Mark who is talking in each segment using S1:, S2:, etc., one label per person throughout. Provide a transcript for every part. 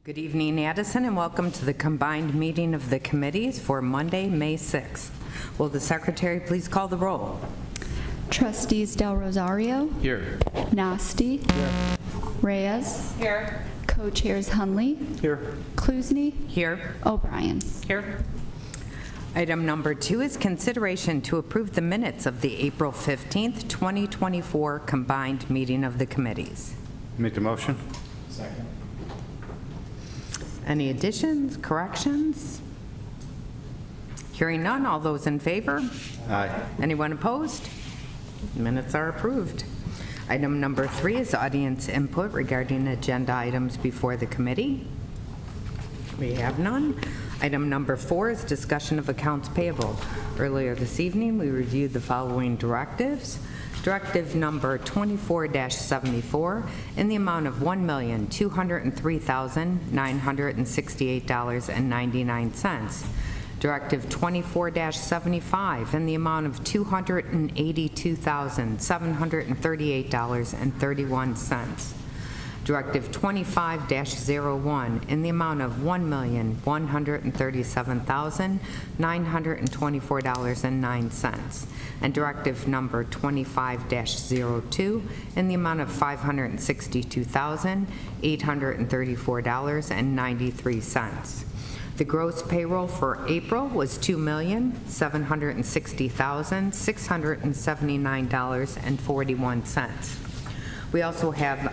S1: Good evening, Addison, and welcome to the combined meeting of the committees for Monday, May 6th. Will the secretary please call the roll?
S2: Trustees Del Rosario.
S3: Here.
S2: Nasty. Here. Reyes.
S4: Here.
S2: Co-chairs Hunley.
S3: Here.
S2: Klusny.
S1: Here.
S2: O'Brien.
S4: Here.
S1: Item number 2 is consideration to approve the minutes of the April 15th, 2024 combined meeting of the committees.
S3: Make the motion.
S4: Second.
S1: Any additions, corrections? Hearing none, all those in favor?
S3: Aye.
S1: Anyone opposed? Minutes are approved. Item number 3 is audience input regarding agenda items before the committee. We have none. Item number 4 is discussion of accounts payable. Earlier this evening, we reviewed the following directives. Directive number 24-74 in the amount of $1,203,968.99. Directive 24-75 in the amount of $282,738.31. Directive 25-01 in the amount of $1,137,924.09. And Directive number 25-02 in the amount of $562,834.93. The gross payroll for April was $2,760,679.41. We also have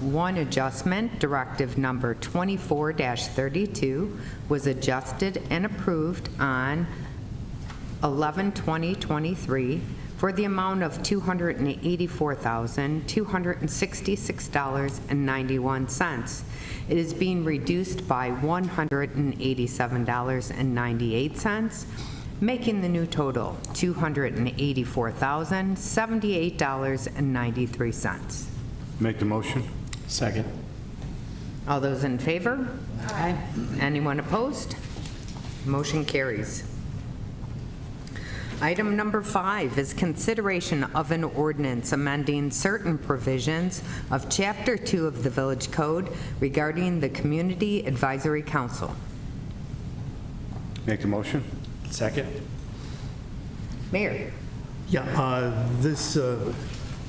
S1: one adjustment. Directive number 24-32 was adjusted and approved on 11/20/23 for the amount of $284,266.91. It is being reduced by $187.98, making the new total $284,078.93.
S3: Make the motion.
S4: Second.
S1: All those in favor? Aye. Anyone opposed? Motion carries. Item number 5 is consideration of an ordinance amending certain provisions of Chapter 2 of the Village Code regarding the Community Advisory Council.
S3: Make the motion.
S4: Second.
S1: Mayor.
S5: Yeah, this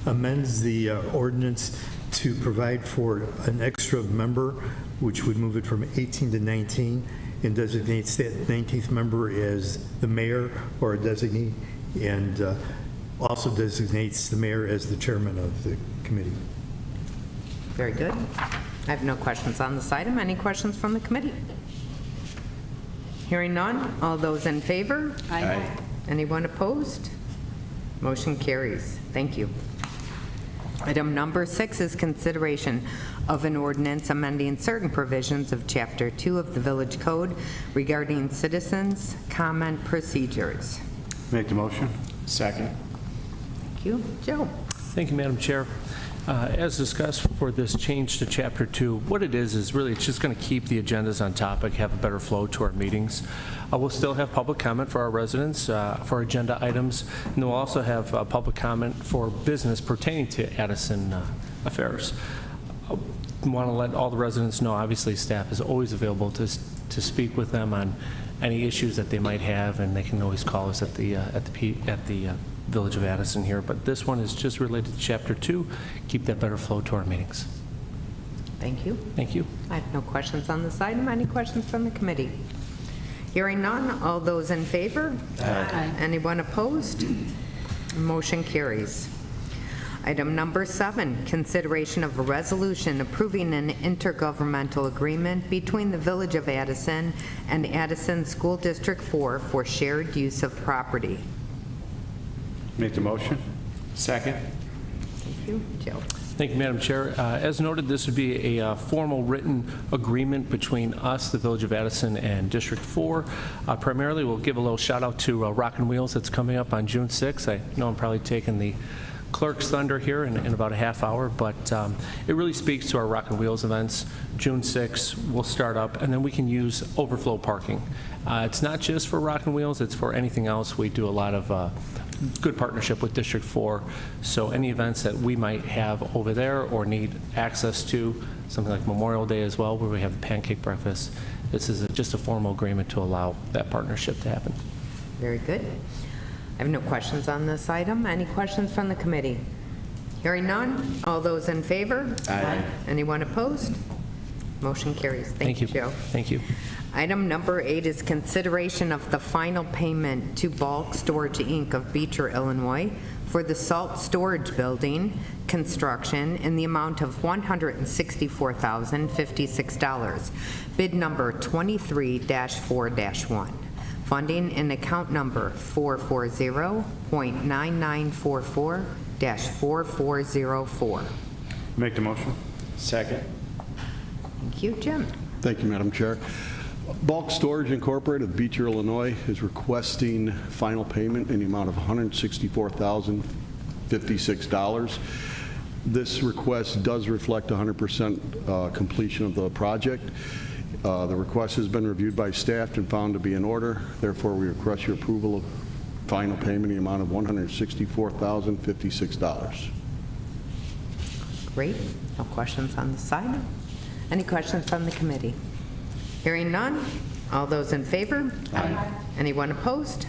S5: amends the ordinance to provide for an extra member, which would move it from 18 to 19, and designates that 19th member as the mayor or a designee, and also designates the mayor as the chairman of the committee.
S1: Very good. I have no questions on this item. Any questions from the committee? Hearing none, all those in favor?
S4: Aye.
S1: Anyone opposed? Motion carries. Thank you. Item number 6 is consideration of an ordinance amending certain provisions of Chapter 2 of the Village Code regarding citizens' comment procedures.
S3: Make the motion.
S4: Second.
S1: Thank you. Joe.
S6: Thank you, Madam Chair. As discussed for this change to Chapter 2, what it is really it's just going to keep the agendas on topic, have a better flow to our meetings. We'll still have public comment for our residents for agenda items, and we'll also have public comment for business pertaining to Addison affairs. I want to let all the residents know, obviously staff is always available to speak with them on any issues that they might have, and they can always call us at the Village of Addison here, but this one is just related to Chapter 2. Keep that better flow to our meetings.
S1: Thank you.
S6: Thank you.
S1: I have no questions on this item. Any questions from the committee? Hearing none, all those in favor? Aye. Anyone opposed? Motion carries. Item number 7, consideration of a resolution approving an intergovernmental agreement between the Village of Addison and Addison School District 4 for shared use of property.
S3: Make the motion.
S4: Second.
S1: Thank you. Joe.
S6: Thank you, Madam Chair. As noted, this would be a formal written agreement between us, the Village of Addison, and District 4. Primarily, we'll give a little shout out to Rock and Wheels that's coming up on June 6th. I know I'm probably taking the clerk's thunder here in about a half hour, but it really speaks to our Rock and Wheels events. June 6th, we'll start up, and then we can use overflow parking. It's not just for Rock and Wheels, it's for anything else. We do a lot of good partnership with District 4, so any events that we might have over there or need access to, something like Memorial Day as well, where we have the pancake breakfast. This is just a formal agreement to allow that partnership to happen.
S1: Very good. I have no questions on this item. Any questions from the committee? Hearing none, all those in favor?
S4: Aye.
S1: Anyone opposed? Motion carries. Thank you, Joe.
S6: Thank you.
S1: Item number 8 is consideration of the final payment to Bulk Storage, Inc. of Beecher, Illinois for the salt storage building construction in the amount of $164,056. Bid number 23-4-1. Funding in account number 440.9944-4404.
S3: Make the motion.
S4: Second.
S1: Thank you, Jim.
S7: Thank you, Madam Chair. Bulk Storage Incorporated of Beecher, Illinois is requesting final payment in the amount of $164,056. This request does reflect 100% completion of the project. The request has been reviewed by staff and found to be in order. Therefore, we request your approval of final payment in the amount of $164,056.
S1: Great. No questions on the side. Any questions from the committee? Hearing none, all those in favor? Aye. Anyone opposed?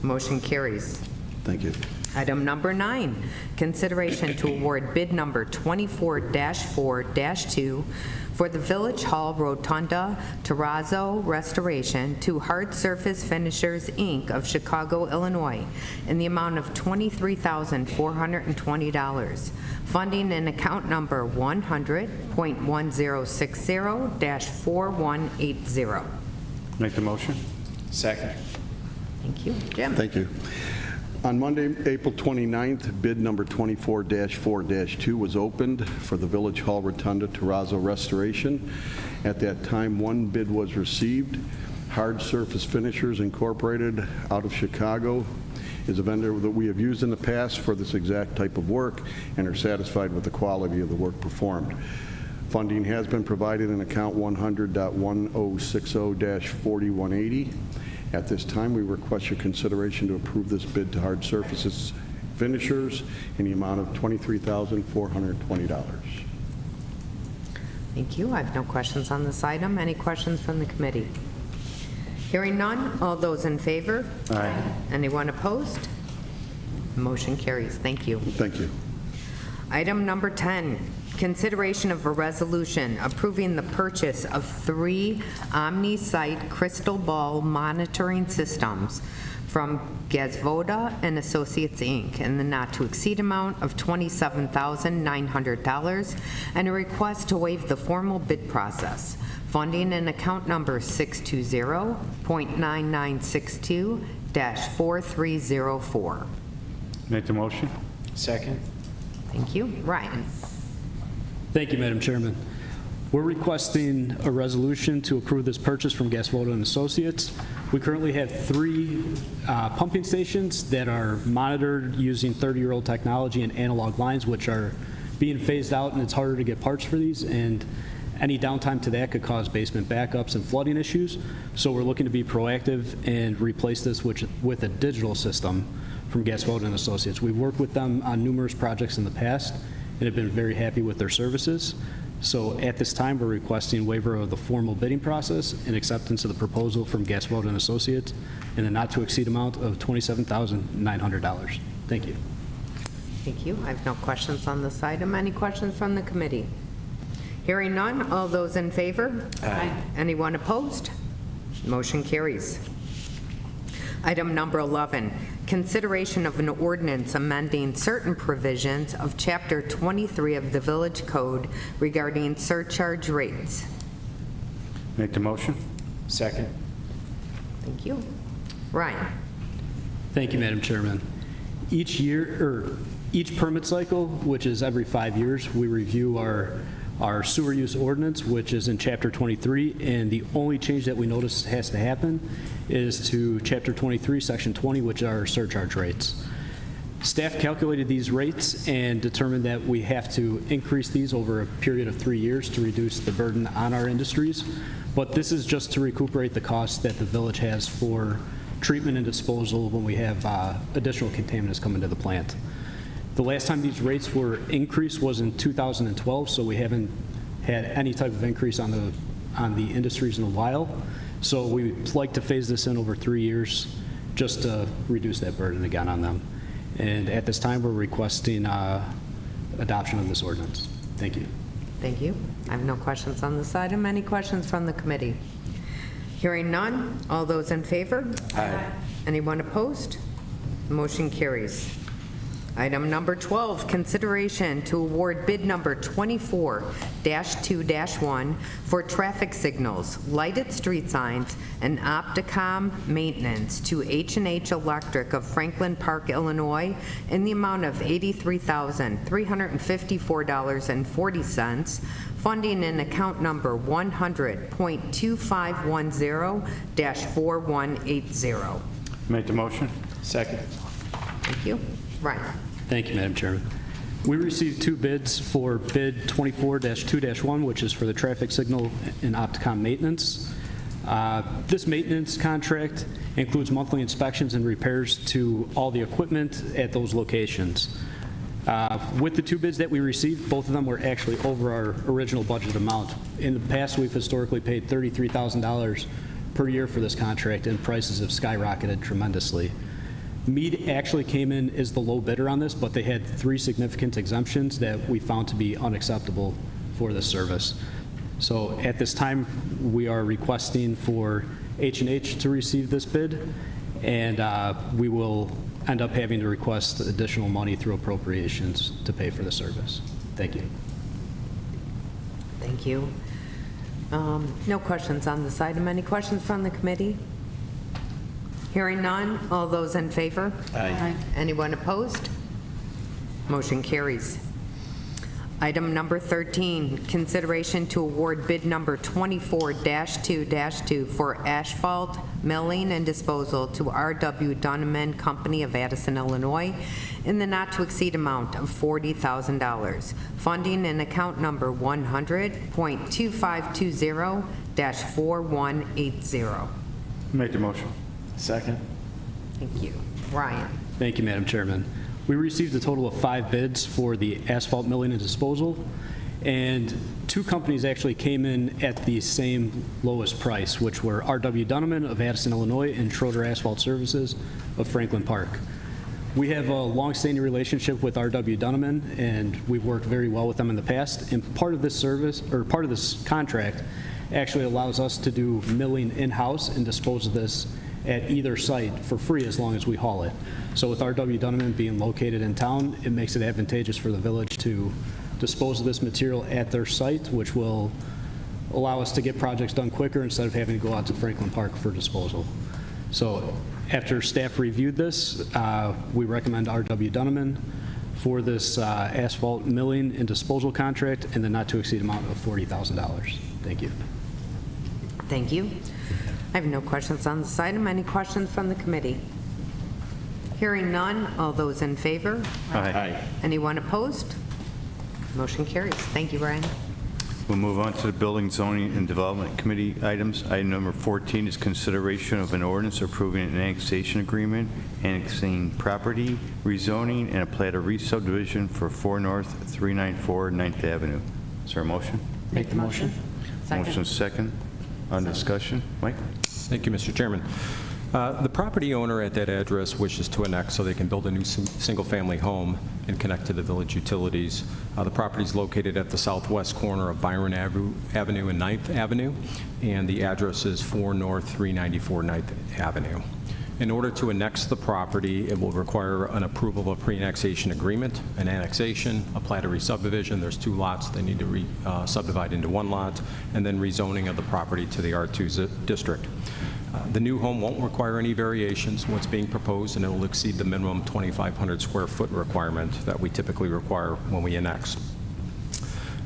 S1: Motion carries.
S7: Thank you.
S1: Item number 9, consideration to award bid number 24-4-2 for the Village Hall Rotunda Terrazzo Restoration to Hard Surface Finishers, Inc. of Chicago, Illinois, in the amount of $23,420. Funding in account number 100.1060-4180.
S3: Make the motion.
S4: Second.
S1: Thank you. Jim?
S7: Thank you. On Monday, April 29th, bid number 24-4-2 was opened for the Village Hall Rotunda Terrazzo Restoration. At that time, one bid was received. Hard Surface Finishers Incorporated out of Chicago is a vendor that we have used in the past for this exact type of work and are satisfied with the quality of the work performed. Funding has been provided in account 100.1060-4180. At this time, we request your consideration to approve this bid to Hard Surfaces Finishers in the amount of $23,420.
S1: Thank you. I have no questions on this item. Any questions from the committee? Hearing none, all those in favor?
S3: Aye.
S1: Anyone opposed? Motion carries. Thank you.
S7: Thank you.
S1: Item number 10, consideration of a resolution approving the purchase of 3 Omni-Site crystal ball monitoring systems from Gazvoda and Associates, Inc. in the not-to-exceed amount of $27,900 and a request to waive the formal bid process. Funding in account number 620.9962-4304.
S3: Make the motion.
S4: Second.
S1: Thank you. Ryan?
S8: Thank you, Madam Chairman. We're requesting a resolution to approve this purchase from Gazvoda and Associates. We currently have 3 pumping stations that are monitored using 30-year-old technology and analog lines, which are being phased out, and it's harder to get parts for these, and any downtime to that could cause basement backups and flooding issues. So we're looking to be proactive and replace this with a digital system from Gazvoda and Associates. We've worked with them on numerous projects in the past and have been very happy with their services. So at this time, we're requesting waiver of the formal bidding process and acceptance of the proposal from Gazvoda and Associates in a not-to-exceed amount of $27,900. Thank you.
S1: Thank you. I have no questions on this item. Any questions from the committee? Hearing none, all those in favor? Aye. Anyone opposed? Motion carries. Item number 11, consideration of an ordinance amending certain provisions of Chapter 23 of the Village Code regarding surcharge rates.
S3: Make the motion.
S4: Second.
S1: Thank you. Ryan?
S8: Thank you, Madam Chairman. Each permit cycle, which is every 5 years, we review our sewer use ordinance, which is in Chapter 23, and the only change that we notice has to happen is to Chapter 23, Section 20, which are surcharge rates. Staff calculated these rates and determined that we have to increase these over a period of 3 years to reduce the burden on our industries, but this is just to recuperate the cost that the village has for treatment and disposal when we have additional contaminants come into the plant. The last time these rates were increased was in 2012, so we haven't had any type of increase on the industries in a while. So we'd like to phase this in over 3 years just to reduce that burden again on them. And at this time, we're requesting adoption of this ordinance. Thank you.
S1: Thank you. I have no questions on this item. Any questions from the committee? Hearing none, all those in favor? Aye. Anyone opposed? Motion carries. Item number 12, consideration to award bid number 24-2-1 for traffic signals, lighted street signs, and Opticom maintenance to H&H Electric of Franklin Park, Illinois, in the amount of $83,354.40, funding in account number 100.2510-4180.
S3: Make the motion.
S4: Second.
S1: Thank you. Ryan.
S8: Thank you, Madam Chairman. We received 2 bids for bid 24-2-1, which is for the traffic signal and Opticom maintenance. This maintenance contract includes monthly inspections and repairs to all the equipment at those locations. With the 2 bids that we received, both of them were actually over our original budget amount. In the past, we've historically paid $33,000 per year for this contract, and prices have skyrocketed tremendously. Meade actually came in as the low bidder on this, but they had 3 significant exemptions that we found to be unacceptable for this service. So at this time, we are requesting for H&H to receive this bid, and we will end up having to request additional money through appropriations to pay for the service. Thank you.
S1: Thank you. No questions on this item. Any questions from the committee? Hearing none, all those in favor?
S4: Aye.
S1: Anyone opposed? Motion carries. Item number 13, consideration to award bid number 24-2-2 for asphalt milling and disposal to R.W. Dunneman Company of Addison, Illinois, in the not-to-exceed amount of $40,000. Funding in account number 100.2520-4180.
S3: Make the motion.
S4: Second.
S1: Thank you. Ryan.
S8: Thank you, Madam Chairman. We received a total of 5 bids for the asphalt milling and disposal, and 2 companies actually came in at the same lowest price, which were R.W. Dunneman of Addison, Illinois, and Schroeder Asphalt Services of Franklin Park. We have a long-standing relationship with R.W. Dunneman, and we've worked very well with them in the past. And part of this service, or part of this contract, actually allows us to do milling in-house and dispose of this at either site for free as long as we haul it. So with R.W. Dunneman being located in town, it makes it advantageous for the village to dispose of this material at their site, which will allow us to get projects done quicker instead of having to go out to Franklin Park for disposal. So after staff reviewed this, we recommend R.W. Dunneman for this asphalt milling and disposal contract in the not-to-exceed amount of $40,000. Thank you.
S1: Thank you. I have no questions on this item. Any questions from the committee? Hearing none, all those in favor?
S3: Aye.
S1: Anyone opposed? Motion carries. Thank you, Ryan.
S3: We'll move on to the Building, Zoning, and Development Committee items. Item number 14 is consideration of an ordinance approving an annexation agreement, annexing property, rezoning, and a plat of re-subdivision for 4 North 394 9th Avenue. Is there a motion?
S4: Make the motion.
S3: Motion second. On discussion. Mike?
S9: Thank you, Mr. Chairman. The property owner at that address wishes to annex so they can build a new single-family home and connect to the village utilities. The property is located at the southwest corner of Byron Avenue and 9th Avenue, and the address is 4 North 394 9th Avenue. In order to annex the property, it will require an approval of a pre-annexation agreement, an annexation, a plat of re-subdivision. There's 2 lots. They need to subdivide into 1 lot, and then rezoning of the property to the R2 district. The new home won't require any variations from what's being proposed, and it will exceed the minimum 2,500 square foot requirement that we typically require when we annex.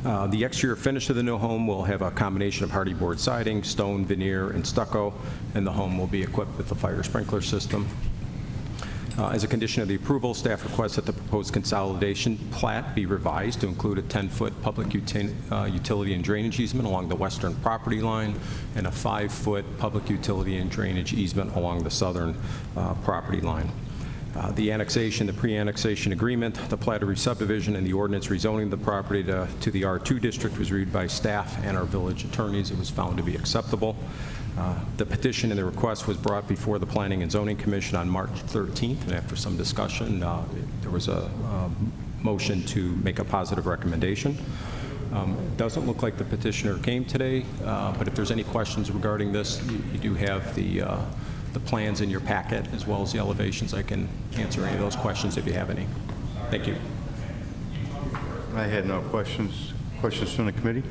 S9: The exterior finish of the new home will have a combination of hardy board siding, stone, veneer, and stucco, and the home will be equipped with a fire sprinkler system. As a condition of the approval, staff requests that the proposed consolidation plat be revised to include a 10-foot public utility and drainage easement along the western property line and a 5-foot public utility and drainage easement along the southern property line. The annexation, the pre-annexation agreement, the plat of re-subdivision, and the ordinance rezoning the property to the R2 district was reviewed by staff and our village attorneys. It was found to be acceptable. The petition and the request was brought before the Planning and Zoning Commission on March 13th, and after some discussion, there was a motion to make a positive recommendation. It doesn't look like the petitioner came today, but if there's any questions regarding this, you do have the plans in your packet as well as the elevations. I can answer any of those questions if you have any. Thank you.
S3: I had no questions. Questions from the committee?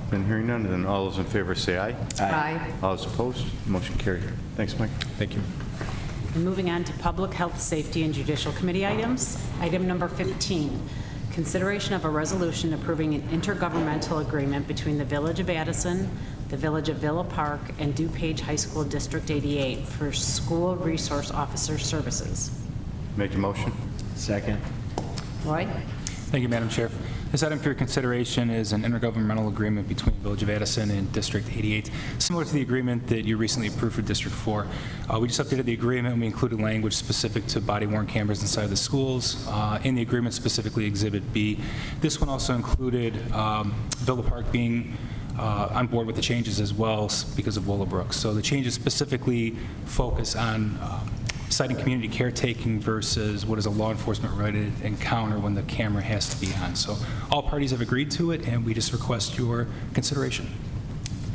S3: Been hearing none, then all those in favor say aye.
S1: Aye.
S3: All those opposed? Motion carried. Thanks, Mike.
S9: Thank you.
S10: And moving on to Public Health, Safety, and Judicial Committee items. Item number 15, consideration of a resolution approving an intergovernmental agreement between the Village of Addison, the Village of Villa Park, and DuPage High School District 88 for school resource officer services.
S3: Make the motion.
S4: Second.
S10: Roy?
S11: Thank you, Madam Chair. This item for your consideration is an intergovernmental agreement between Village of Addison and District 88, similar to the agreement that you recently approved for District 4. We just updated the agreement, and we included language specific to body-worn cameras inside the schools. In the agreement, specifically Exhibit B. This one also included Villa Park being on board with the changes as well because of Willowbrook. So the changes specifically focus on citing community caretaking versus what is a law enforcement-related encounter when the camera has to be on. So all parties have agreed to it, and we just request your consideration.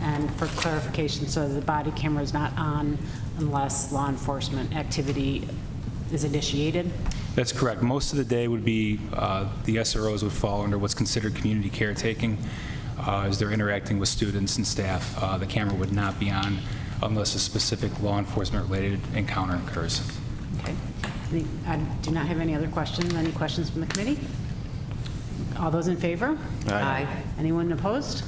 S10: And for clarification, so the body camera is not on unless law enforcement activity is initiated?
S11: That's correct. Most of the day would be, the SROs would fall under what's considered community caretaking. As they're interacting with students and staff, the camera would not be on unless a specific law enforcement-related encounter occurs.
S10: Okay. I do not have any other questions. Any questions from the committee? All those in favor?
S1: Aye.
S10: Anyone opposed?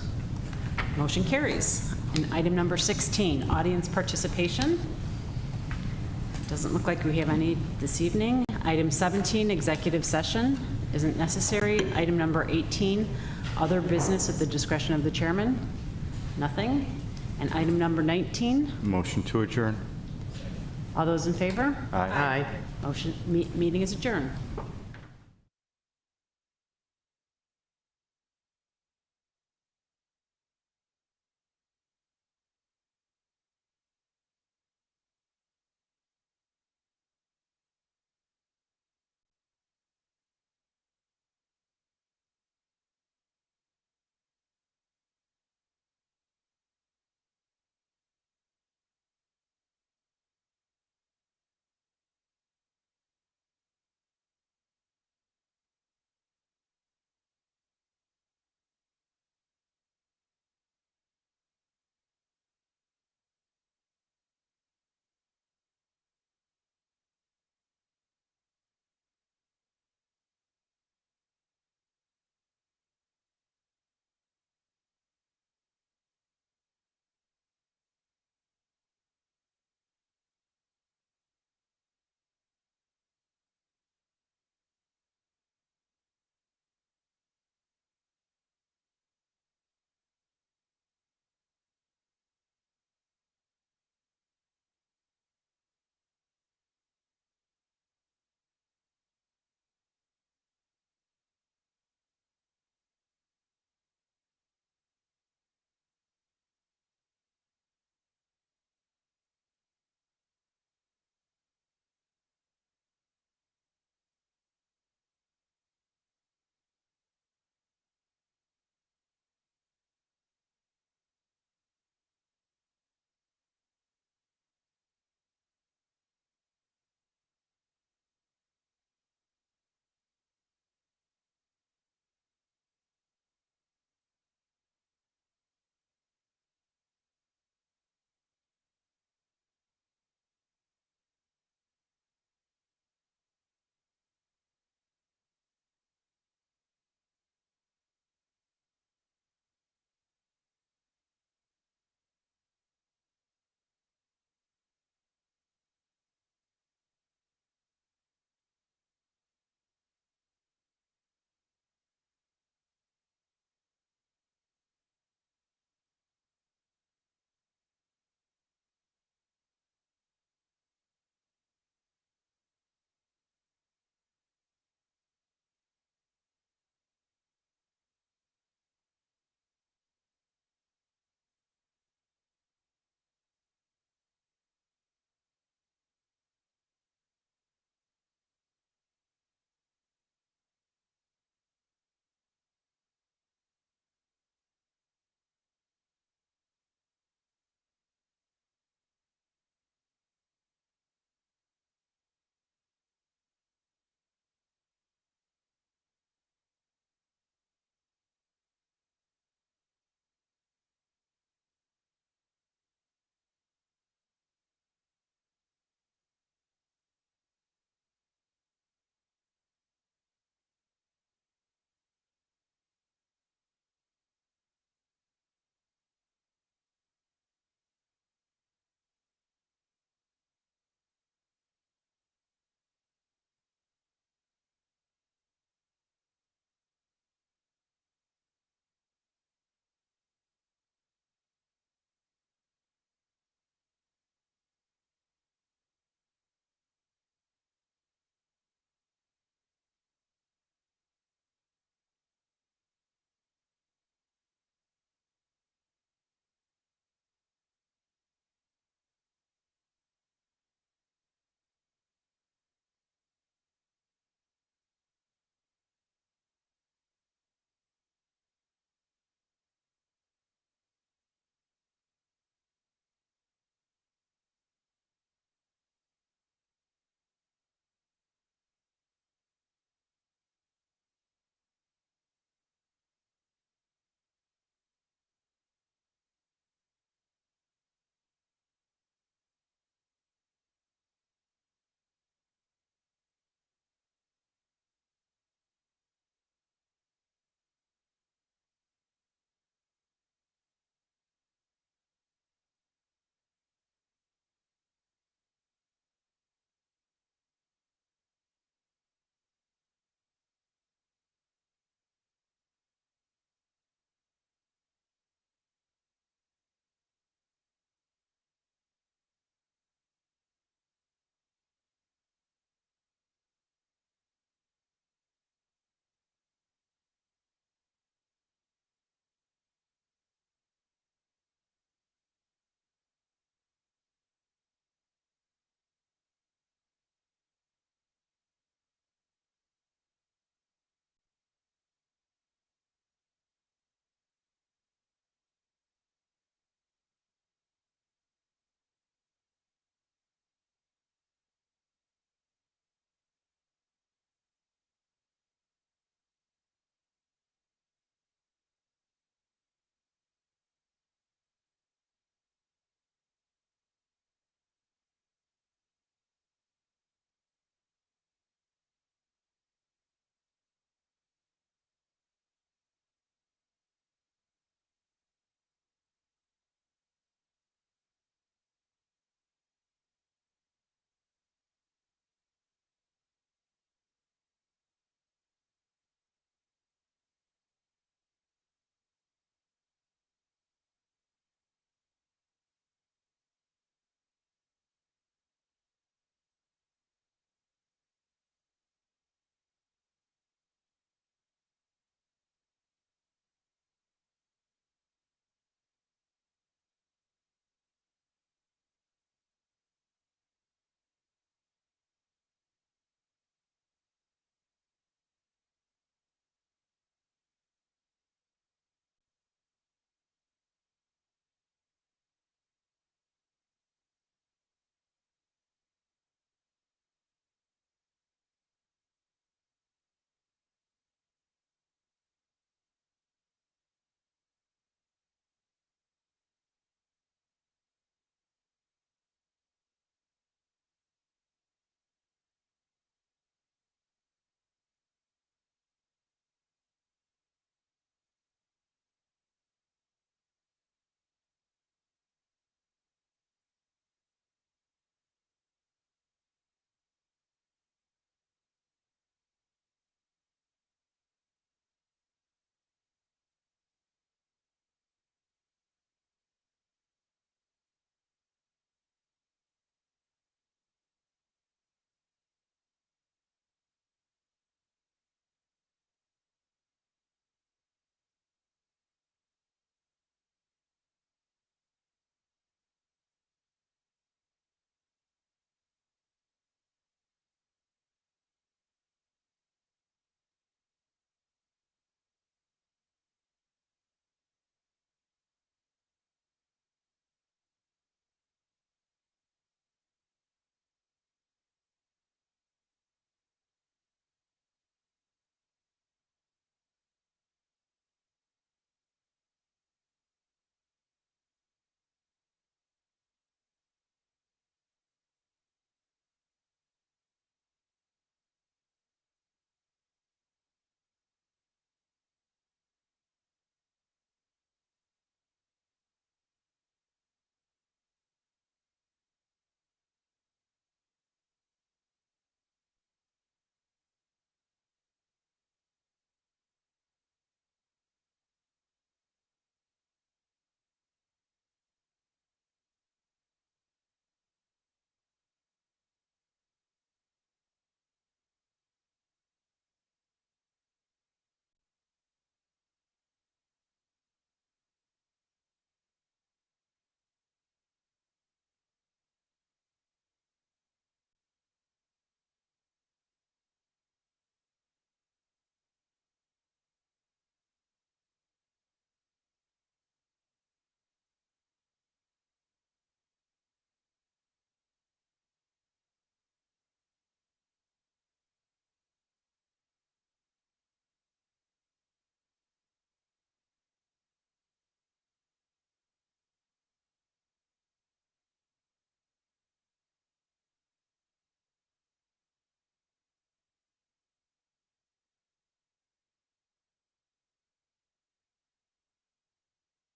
S10: Motion carries. And item number 16, audience participation. Doesn't look like we have any this evening. Item 17, executive session, isn't necessary. Item number 18, other business at the discretion of the chairman. Nothing. And item number 19,
S3: Motion to adjourn.
S10: all those in favor?
S1: Aye.
S10: Motion, meeting is adjourned.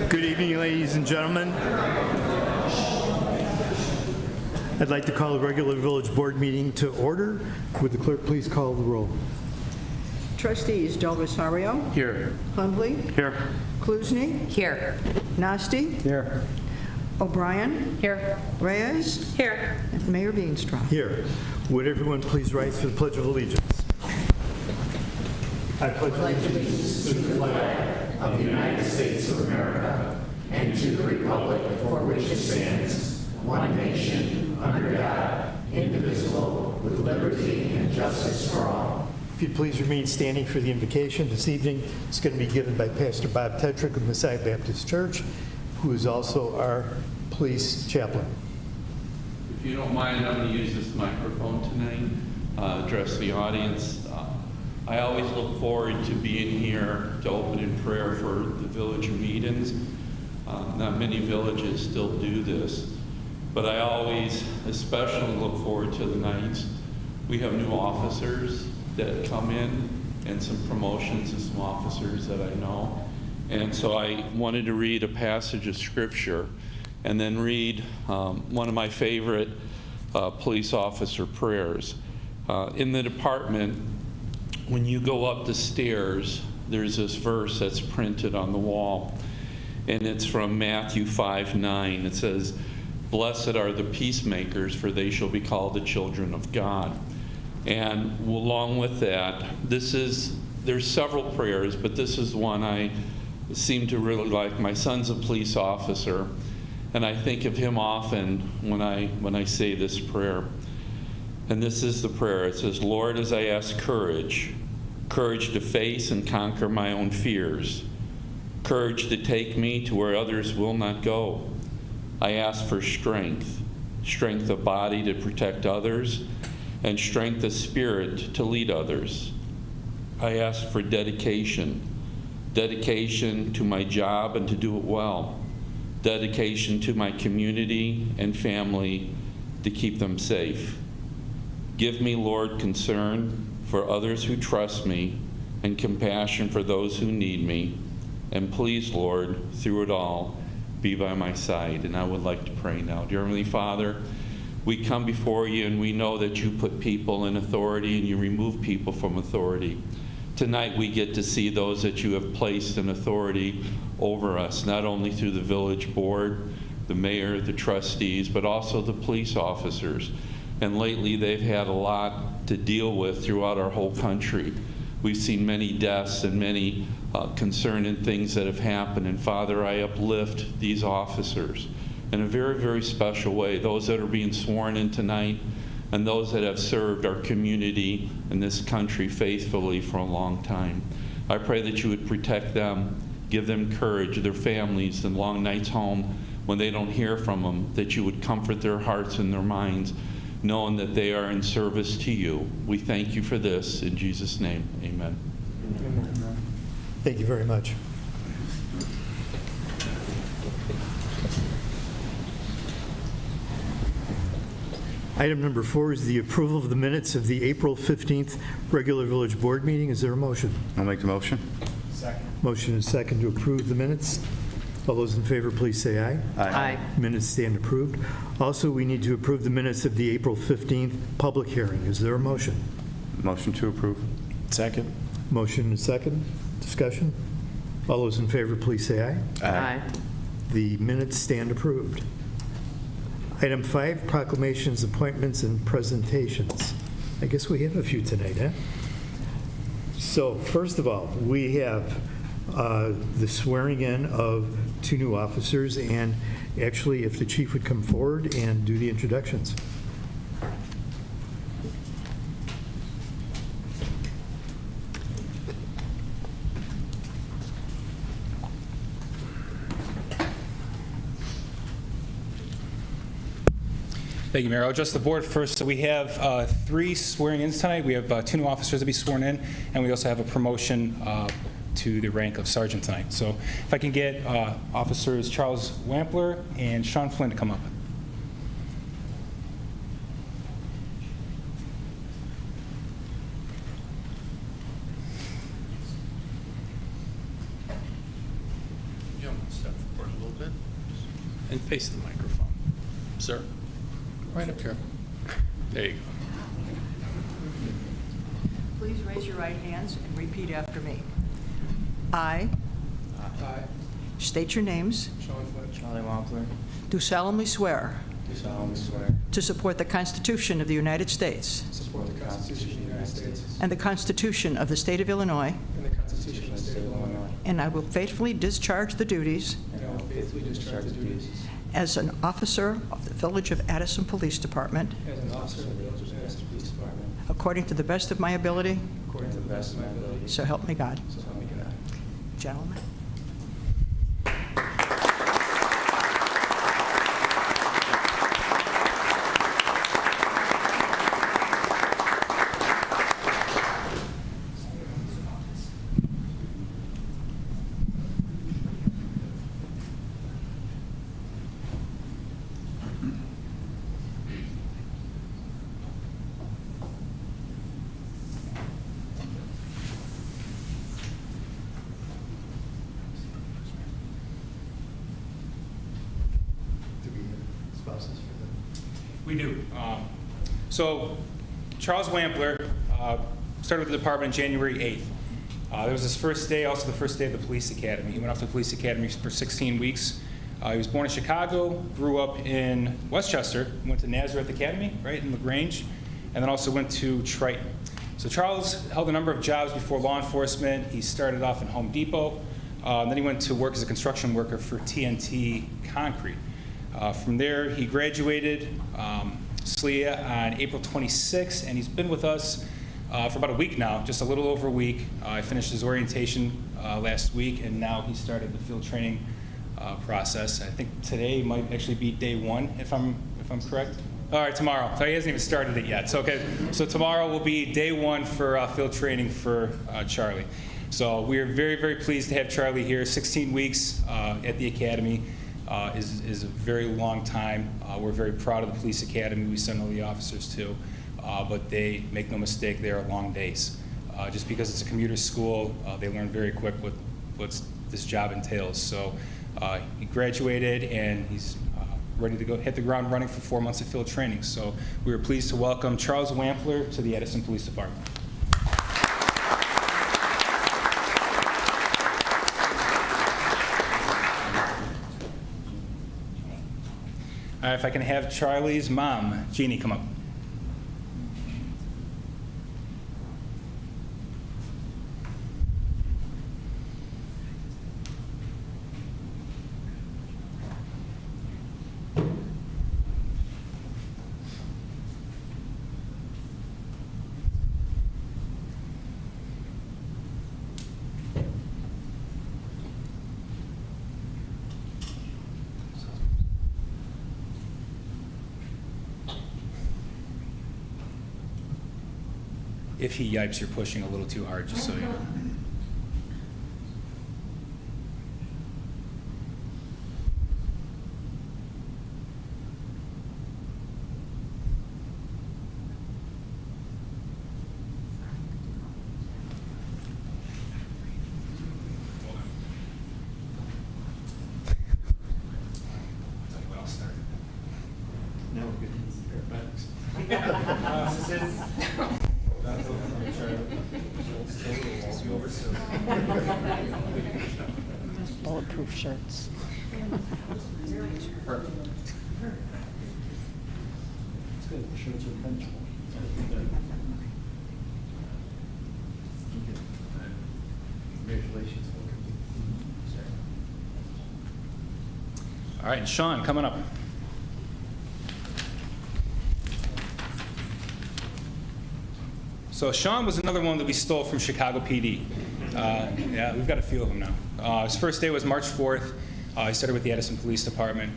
S5: Good evening, ladies and gentlemen. I'd like to call the regular village board meeting to order. Would the clerk please call the roll?
S12: Trustees Del Rosario.
S4: Here.
S12: Hundley.
S4: Here.
S12: Kluzny.
S1: Here.
S12: Nasty.
S4: Here.
S12: O'Brien.
S10: Here.
S12: Reyes.
S10: Here.
S12: And Mayor Veenstra.
S5: Here. Would everyone please rise for the Pledge of Allegiance? I pledge allegiance to the flag of the United States of America and to the republic for which it stands, one nation, under God, indivisible, with liberty and justice for all. If you'd please remain standing for the invocation this evening. It's going to be given by Pastor Bob Tetrick of Messiah Baptist Church, who is also our police chaplain.
S13: If you don't mind, I'm going to use this microphone tonight, address the audience. I always look forward to being here to open in prayer for the village meetings. Not many villages still do this, but I always especially look forward to the nights. We have new officers that come in and some promotions of some officers that I know. And so I wanted to read a passage of scripture and then read one of my favorite police officer prayers. In the department, when you go up the stairs, there's this verse that's printed on the wall, and it's from Matthew 5:9. It says, "Blessed are the peacemakers, for they shall be called the children of God." And along with that, there's several prayers, but this is one I seem to really like. My son's a police officer, and I think of him often when I say this prayer. And this is the prayer. It says, "Lord, as I ask courage to face and conquer my own fears, courage to take me to where others will not go. I ask for strength of body to protect others, and strength of spirit to lead others. I ask for dedication to my job and to do it well, dedication to my community and family to keep them safe. Give me, Lord, concern for others who trust me and compassion for those who need me. And please, Lord, through it all, be by my side." And I would like to pray now. Dear Heavenly Father, we come before you and we know that you put people in authority and you remove people from authority. Tonight we get to see those that you have placed in authority over us, not only through the village board, the mayor, the trustees, but also the police officers. And lately they've had a lot to deal with throughout our whole country. We've seen many deaths and many concerning things that have happened. And Father, I uplift these officers in a very, very special way, those that are being sworn in tonight and those that have served our community and this country faithfully for a long time. I pray that you would protect them, give them courage, their families, and long nights home when they don't hear from them, that you would comfort their hearts and their minds, knowing that they are in service to you. We thank you for this. In Jesus' name, amen.
S5: Thank you very much. Item number 4 is the approval of the minutes of the April 15th regular village board meeting. Is there a motion?
S3: I'll make the motion.
S4: Second.
S5: Motion and second to approve the minutes. All those in favor, please say aye.
S1: Aye.
S5: Minutes stand approved. Also, we need to approve the minutes of the April 15th public hearing. Is there a motion?
S3: Motion to approve.
S4: Second.
S5: Motion and second. Discussion. All those in favor, please say aye.
S1: Aye.
S5: The minutes stand approved. Item 5, proclamations, appointments, and presentations. I guess we have a few tonight, huh? So first of all, we have the swearing in of 2 new officers, and actually, if the chief would come forward and do the introductions.
S11: Thank you, Mayor. I'll address the board first. So we have 3 swearing-ins tonight. We have 2 new officers to be sworn in, and we also have a promotion to the rank of sergeant tonight. So if I can get Officers Charles Wampler and Sean Flynn to come up. You want to step forward?
S13: bit. And face the microphone. Sir, right up here. There you go.
S12: Please raise your right hands and repeat after me. I state your names.
S4: Charlie Wampler.
S12: Do solemnly swear
S4: Do solemnly swear
S12: to support the Constitution of the United States
S4: to support the Constitution of the United States
S12: and the Constitution of the State of Illinois,
S4: and the Constitution of the State of Illinois,
S12: and I will faithfully discharge the duties
S4: and I will faithfully discharge the duties
S12: as an officer of the Village of Addison Police Department
S4: as an officer of the Village of Addison Police Department
S12: according to the best of my ability,
S4: according to the best of my ability.
S12: so help me God.
S4: So help me God.
S12: Gentlemen.
S11: We do. So Charles Wampler started with the department January 8th. That was his first day, also the first day of the police academy. He went off to the police academy for 16 weeks. He was born in Chicago, grew up in Westchester, went to Nazareth Academy, right, in LaGrange, and then also went to Triton. So Charles held a number of jobs before law enforcement. He started off in Home Depot. Then he went to work as a construction worker for TNT Concrete. From there, he graduated SLEA on April 26th, and he's been with us for about a week now, just a little over a week. I finished his orientation last week, and now he started the field training process. I think today might actually be day one, if I'm correct. All right, tomorrow. So he hasn't even started it yet. So okay, so tomorrow will be day one for field training for Charlie. So we are very, very pleased to have Charlie here. 16 weeks at the academy. Is a very long time. We're very proud of the police academy we send all the officers to, but they make no mistake, they are long days. Just because it's a commuter school, they learn very quick what this job entails. So he graduated and he's ready to go hit the ground running for 4 months of field training. So we were pleased to welcome Charles Wampler to the Addison Police Department. All right, if I can have Charlie's mom, Jeannie, come up. If he yipes, you're pushing a little too hard, just so you know.
S5: Now we're good.
S12: Bulletproof shirts.
S5: Congratulations.
S11: All right, Sean, coming up. So Sean was another one that we stole from Chicago PD. Yeah, we've got a few of them now. His first day was March 4th. He started with the Addison Police Department.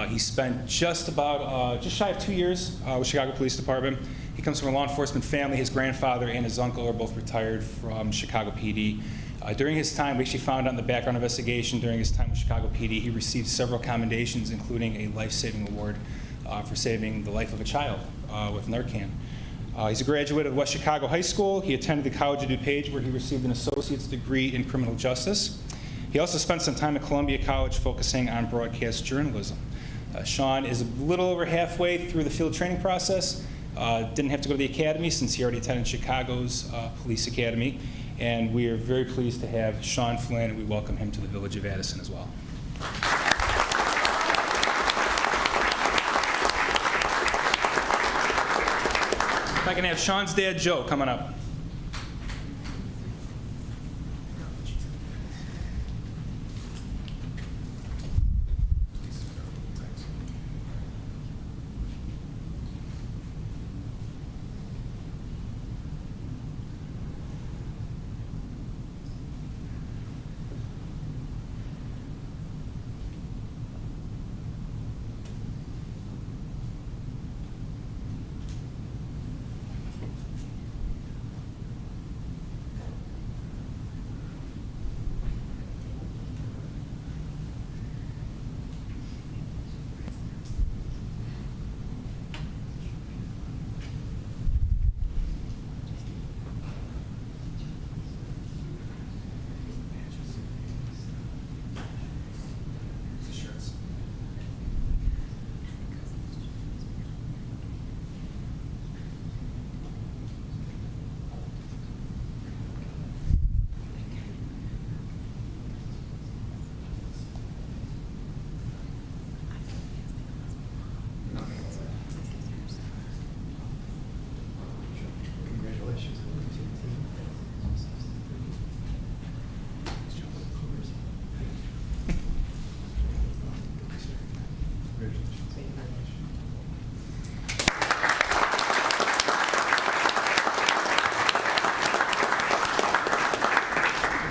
S11: He spent just shy of 2 years with Chicago Police Department. He comes from a law enforcement family. His grandfather and his uncle are both retired from Chicago PD. During his time, we actually found out in the background investigation, during his time with Chicago PD, he received several commendations, including a life-saving award for saving the life of a child with Narcan. He's a graduate of West Chicago High School. He attended the College of DuPage, where he received an associate's degree in criminal justice. He also spent some time at Columbia College focusing on broadcast journalism. Sean is a little over halfway through the field training process. Didn't have to go to the academy since he already attended Chicago's Police Academy. And we are very pleased to have Sean Flynn, and we welcome him to the Village of Addison as well. If I can have Sean's dad, Joe, coming up.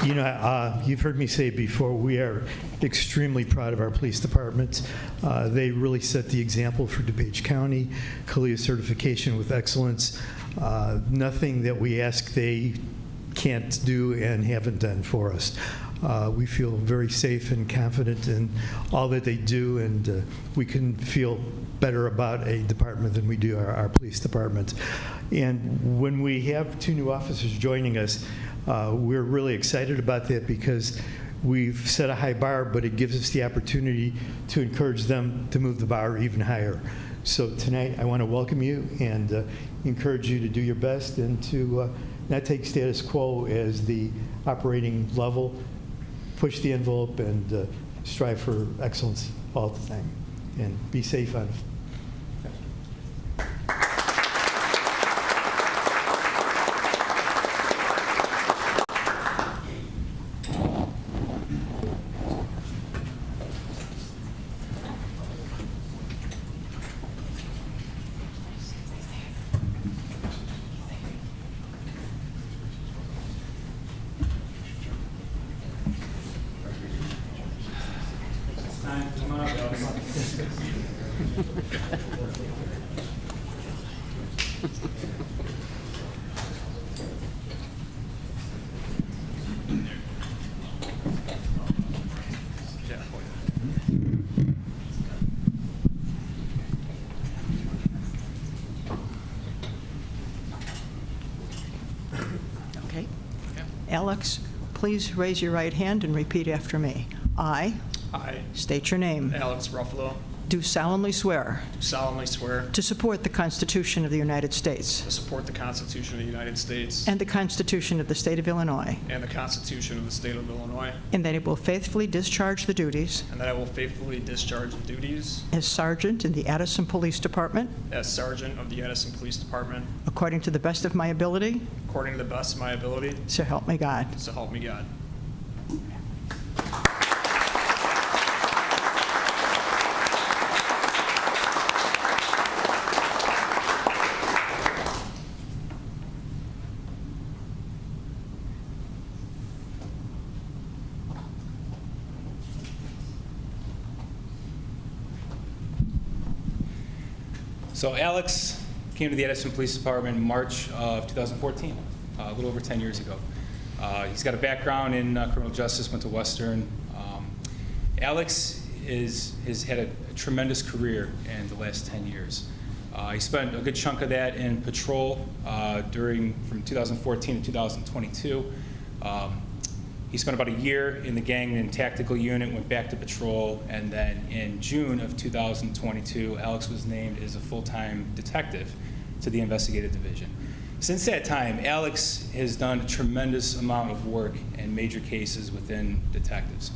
S5: You know, you've heard me say it before, we are extremely proud of our police department. They really set the example for DuPage County, CALIA certification with excellence. Nothing that we ask they can't do and haven't done for us. We feel very safe and confident in all that they do, and we can feel better about a department than we do our police department. And when we have 2 new officers joining us, we're really excited about that because we've set a high bar, but it gives us the opportunity to encourage them to move the bar even higher. So tonight, I want to welcome you and encourage you to do your best and to not take status quo as the operating level, push the envelope, and strive for excellence all the time. And be safe on it.
S12: Okay. Alex, please raise your right hand and repeat after me. I state your name.
S14: Alex Ruffalo,
S12: Do solemnly swear
S14: do solemnly swear
S12: to support the Constitution of the United States
S14: to support the Constitution of the United States
S12: and the Constitution of the State of Illinois,
S14: and the Constitution of the State of Illinois,
S12: and that I will faithfully discharge the duties
S14: and that I will faithfully discharge the duties
S12: as Sergeant in the Addison Police Department
S14: as Sergeant of the Addison Police Department
S12: according to the best of my ability,
S14: according to the best of my ability,
S12: so help me God.
S14: so help me God.
S11: So Alex came to the Addison Police Department in March of 2014, a little over 10 years ago. He's got a background in criminal justice, went to Western. Alex has had a tremendous career in the last 10 years. He spent a good chunk of that in patrol from 2014 to 2022. He spent about a year in the gang and tactical unit, went back to patrol, and then in June of 2022, Alex was named as a full-time detective to the investigative division. Since that time, Alex has done a tremendous amount of work in major cases within detectives.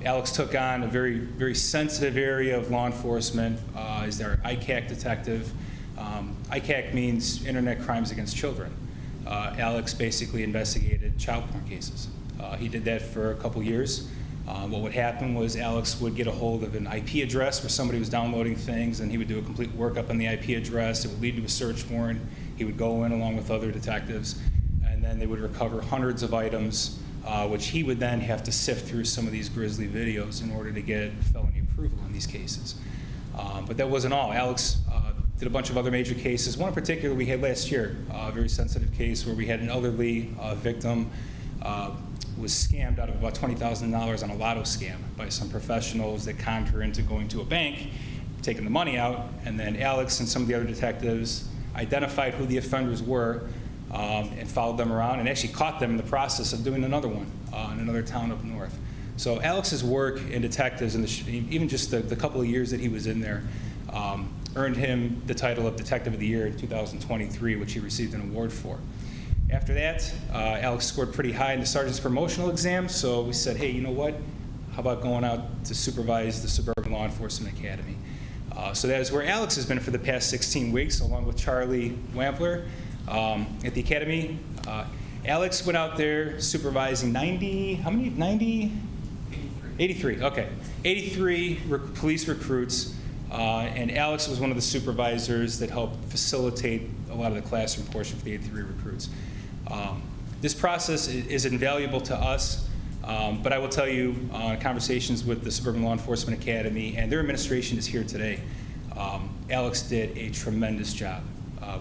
S11: Alex took on a very, very sensitive area of law enforcement as their ICAC detective. ICAC means Internet Crimes Against Children. Alex basically investigated child porn cases. He did that for a couple years. What would happen was Alex would get a hold of an IP address where somebody was downloading things, and he would do a complete workup on the IP address. It would lead to a search warrant. He would go in along with other detectives, and then they would recover hundreds of items, which he would then have to sift through some of these grisly videos in order to get felony approval in these cases. But that wasn't all. Alex did a bunch of other major cases. One in particular we had last year, a very sensitive case where we had an elderly victim was scammed out of about $20,000 on a lotto scam by some professionals that conned her into going to a bank, taking the money out, and then Alex and some of the other detectives identified who the offenders were and followed them around and actually caught them in the process of doing another one in another town up north. So Alex's work in detectives, and even just the couple of years that he was in there, earned him the title of Detective of the Year in 2023, which he received an award for. After that, Alex scored pretty high in the sergeant's promotional exam, so we said, hey, you know what? How about going out to supervise the Suburban Law Enforcement Academy? So that is where Alex has been for the past 16 weeks, along with Charlie Wampler at the academy. Alex went out there supervising 90, how many? 90? 83, okay. 83 police recruits, and Alex was one of the supervisors that helped facilitate a lot of the classroom portion for the 83 recruits. This process is invaluable to us, but I will tell you, conversations with the Suburban Law Enforcement Academy, and their administration is here today. Alex did a tremendous job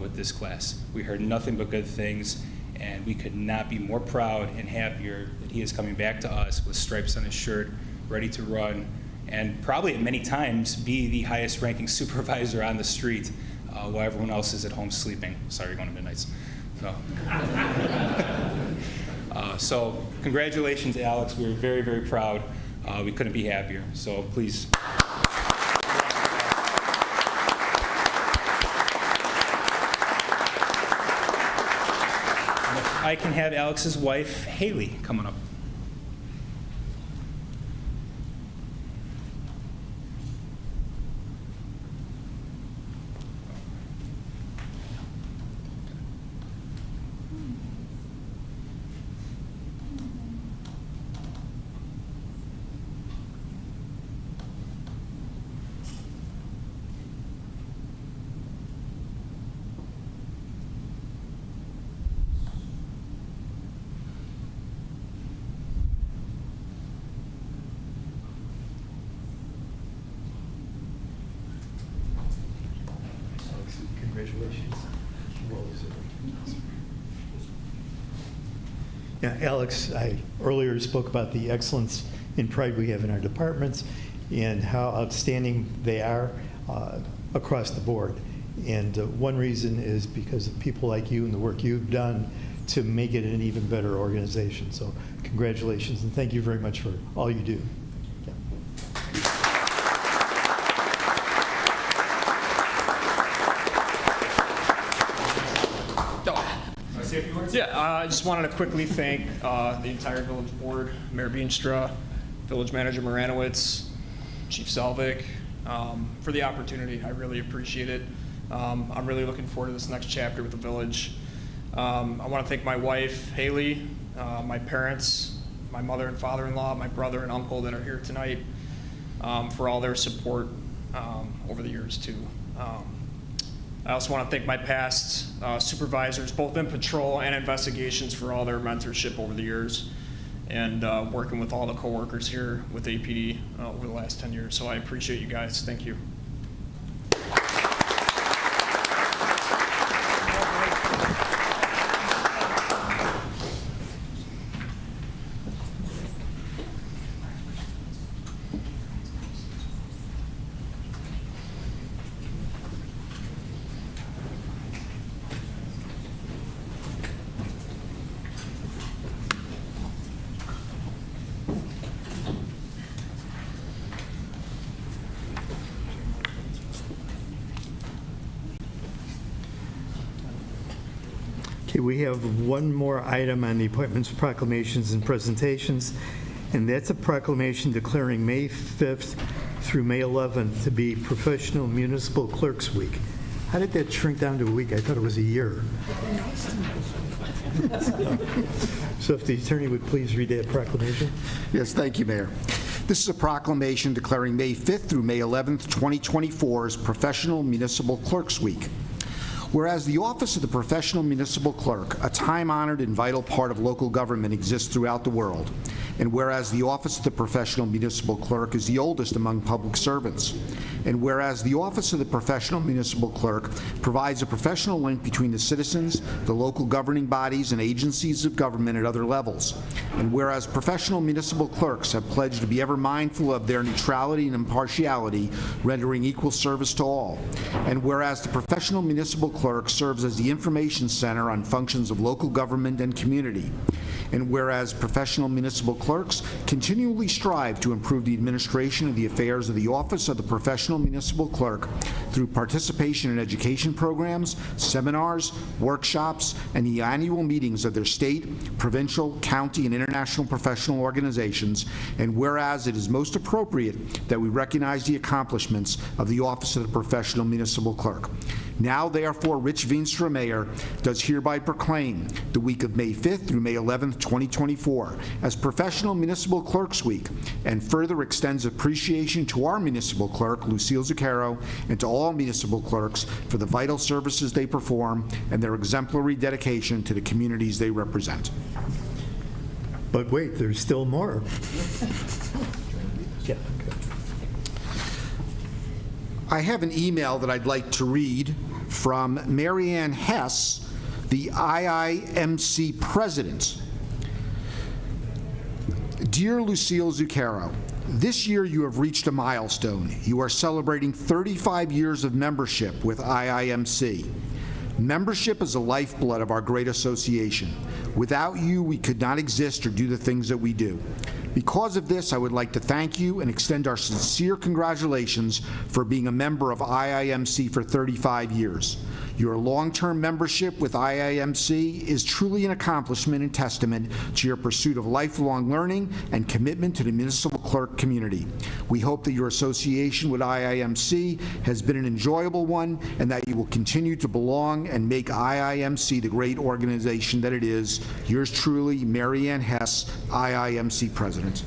S11: with this class. We heard nothing but good things, and we could not be more proud and happier that he is coming back to us with stripes on his shirt, ready to run, and probably at many times be the highest ranking supervisor on the street while everyone else is at home sleeping. Sorry, going to midnights. So congratulations, Alex. We're very, very proud. We couldn't be happier. So please. I can have Alex's wife, Haley, coming up.
S5: Congratulations. Well deserved. Yeah, Alex, I earlier spoke about the excellence and pride we have in our departments and how outstanding they are across the board. And one reason is because of people like you and the work you've done to make it an even better organization. So congratulations, and thank you very much for all you do.
S14: Yeah, I just wanted to quickly thank the entire village board, Mayor Beanstra, Village Manager Moranowitz, Chief Selvik, for the opportunity. I really appreciate it. I'm really looking forward to this next chapter with the village. I want to thank my wife, Haley, my parents, my mother and father-in-law, my brother and uncle that are here tonight, for all their support over the years, too. I also want to thank my past supervisors, both in patrol and investigations, for all their mentorship over the years, and working with all the coworkers here with APD over the last 10 years. So I appreciate you guys. Thank you.
S5: Okay, we have one more item on the appointments, proclamations, and presentations, and that's a proclamation declaring May 5th through May 11th to be Professional Municipal Clerks Week. How did that shrink down to a week? I thought it was a year. So if the attorney would please read that proclamation.
S15: Yes, thank you, Mayor. This is a proclamation declaring May 5th through May 11th, 2024 as Professional Municipal Clerks Week. Whereas the office of the Professional Municipal Clerk, a time-honored and vital part of local government, exists throughout the world, and whereas the office of the Professional Municipal Clerk is the oldest among public servants, and whereas the office of the Professional Municipal Clerk provides a professional link between the citizens, the local governing bodies, and agencies of government at other levels, and whereas professional municipal clerks have pledged to be ever mindful of their neutrality and impartiality, rendering equal service to all, and whereas the Professional Municipal Clerk serves as the information center on functions of local government and community, and whereas professional municipal clerks continually strive to improve the administration of the affairs of the office of the Professional Municipal Clerk through participation in education programs, seminars, workshops, and the annual meetings of their state, provincial, county, and international professional organizations, and whereas it is most appropriate that we recognize the accomplishments of the office of the Professional Municipal Clerk. Now, therefore, Rich Veenstra, Mayor, does hereby proclaim the week of May 5th through May 11th, 2024 as Professional Municipal Clerks Week, and further extends appreciation to our municipal clerk, Lucille Zuccaro, and to all municipal clerks for the vital services they perform and their exemplary dedication to the communities they represent.
S5: But wait, there's still more. Yeah.
S15: I have an email that I'd like to read from Marianne Hess, the IIMC president. Dear Lucille Zuccaro, this year you have reached a milestone. You are celebrating 35 years of membership with IIMC. Membership is the lifeblood of our great association. Without you, we could not exist or do the things that we do. Because of this, I would like to thank you and extend our sincere congratulations for being a member of IIMC for 35 years. Your long-term membership with IIMC is truly an accomplishment and testament to your pursuit of lifelong learning and commitment to the municipal clerk community. We hope that your association with IIMC has been an enjoyable one and that you will continue to belong and make IIMC the great organization that it is. Yours truly, Marianne Hess, IIMC President.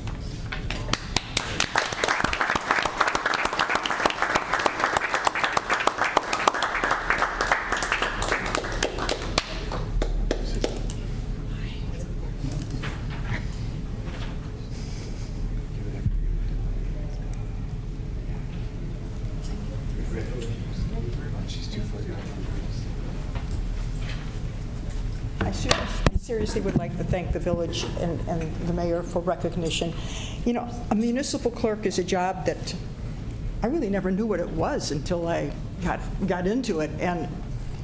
S12: I seriously would like to thank the village and the mayor for recognition. You know, a municipal clerk is a job that I really never knew what it was until I got into it, and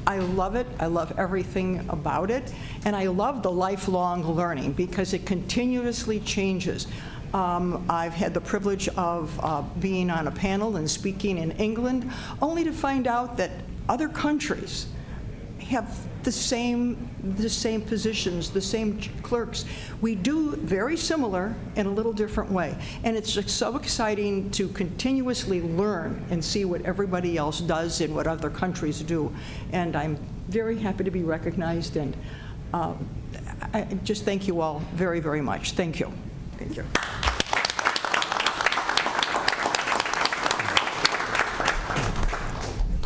S12: I love it. I love everything about it, and I love the lifelong learning because it continuously changes. I've had the privilege of being on a panel and speaking in England, only to find out that other countries have the same positions, the same clerks. We do very similar in a little different way. And it's just so exciting to continuously learn and see what everybody else does and what other countries do. And I'm very happy to be recognized, and I just thank you all very, very much. Thank you. Thank you.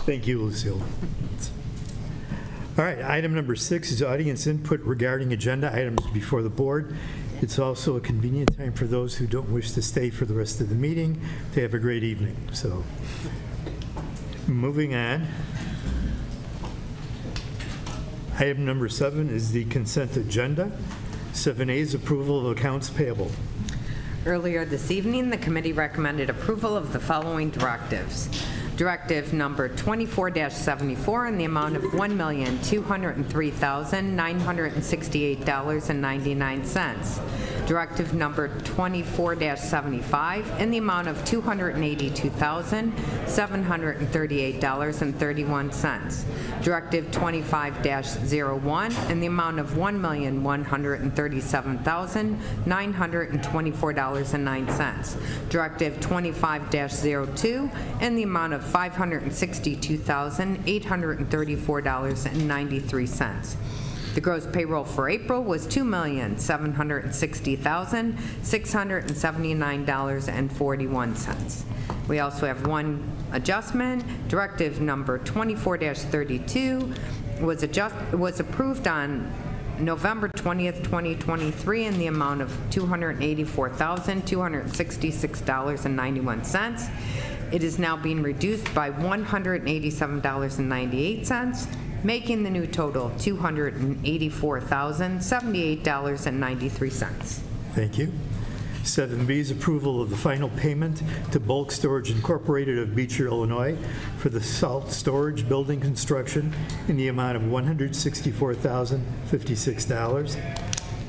S5: Thank you, Lucille. All right, item number 6 is audience input regarding agenda items before the board. It's also a convenient time for those who don't wish to stay for the rest of the meeting to have a great evening. So, moving on. Item number 7 is the consent agenda. 7A is approval of accounts payable.
S1: Earlier this evening, the committee recommended approval of the following directives. Directive number 24-74 in the amount of $1,203,968.99. Directive number 24-75 in the amount of $282,738.31. Directive 25-01 in the amount of $1,137,924.09. Directive 25-02 in the amount of $562,834.93. The gross payroll for April was $2,760,679.41. We also have one adjustment. Directive number 24-32 was approved on November 20th, 2023 in the amount of $284,266.91. It is now being reduced by $187.98, making the new total $284,078.93.
S5: Thank you. 7B is approval of the final payment to Bulk Storage Incorporated of Beecher, Illinois for the salt storage building construction in the amount of $164,056.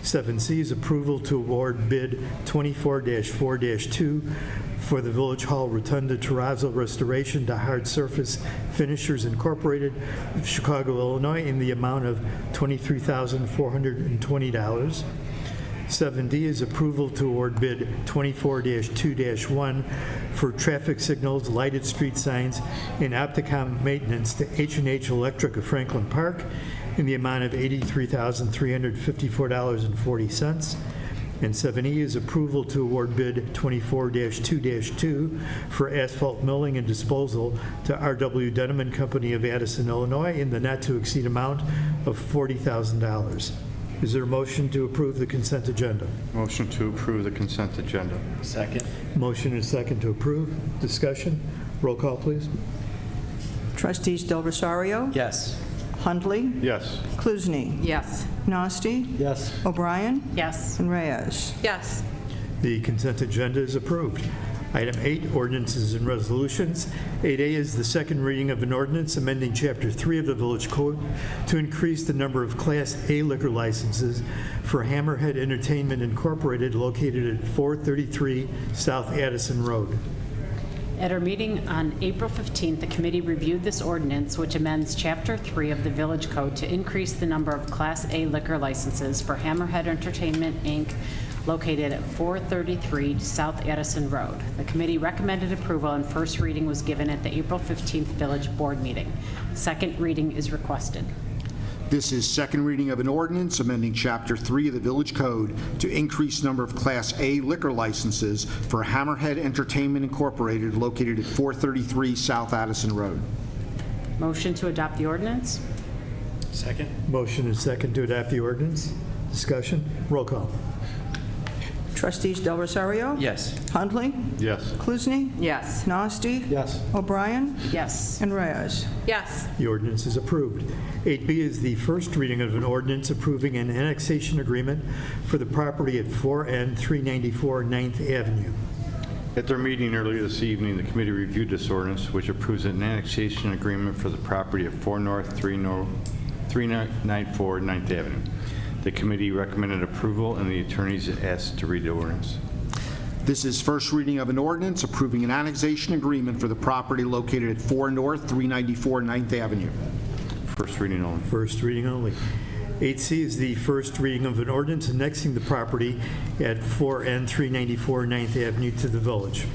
S5: 7C is approval to award bid 24-4-2 for the Village Hall Rotunda Terrazzo restoration to Hard Surface Finishers Incorporated of Chicago, Illinois in the amount of $23,420. 7D is approval to award bid 24-2-1 for traffic signals, lighted street signs, and Opticom maintenance to H&H Electric of Franklin Park in the amount of $83,354.40. And 7E is approval to award bid 24-2-2 for asphalt milling and disposal to R.W. Denham and Company of Addison, Illinois in the not-to-exceed amount of $40,000. Is there a motion to approve the consent agenda?
S3: Motion to approve the consent agenda.
S4: Second.
S5: Motion and second to approve. Discussion? Roll call, please.
S12: Trustees Del Rosario,
S4: Yes.
S12: Hundley,
S3: Yes.
S12: Kluzny,
S1: Yes.
S12: Nasty,
S4: Yes.
S12: O'Brien,
S10: Yes.
S12: and Reyes.
S1: Yes.
S5: The consent agenda is approved. Item 8, ordinances and resolutions. 8A is the second reading of an ordinance amending Chapter 3 of the Village Code to increase the number of Class A liquor licenses for Hammerhead Entertainment Incorporated located at 433 South Addison Road.
S10: At our meeting on April 15th, the committee reviewed this ordinance, which amends Chapter 3 of the Village Code to increase the number of Class A liquor licenses for Hammerhead Entertainment, Inc., located at 433 South Addison Road. The committee recommended approval, and first reading was given at the April 15th Village Board meeting. Second reading is requested.
S15: This is second reading of an ordinance amending Chapter 3 of the Village Code to increase number of Class A liquor licenses for Hammerhead Entertainment Incorporated located at 433 South Addison Road.
S10: Motion to adopt the ordinance?
S4: Second.
S5: Motion and second to adopt the ordinance. Discussion? Roll call.
S12: Trustees Del Rosario,
S4: Yes.
S12: Hundley,
S3: Yes.
S12: Kluzny,
S1: Yes.
S12: Nasty,
S4: Yes.
S12: O'Brien,
S10: Yes.
S12: and Reyes.
S1: Yes.
S5: The ordinance is approved. 8B is the first reading of an ordinance approving an annexation agreement for the property at 4N 394 9th Avenue.
S3: At their meeting earlier this evening, the committee reviewed this ordinance, which approves an annexation agreement for the property at 4 North 394 9th Avenue. The committee recommended approval, and the attorneys asked to read the ordinance.
S15: This is first reading of an ordinance approving an annexation agreement for the property located at 4 North 394 9th Avenue.
S3: First reading only.
S5: First reading only. 8C is the first reading of an ordinance annexing the property at 4N 394 9th Avenue to the village.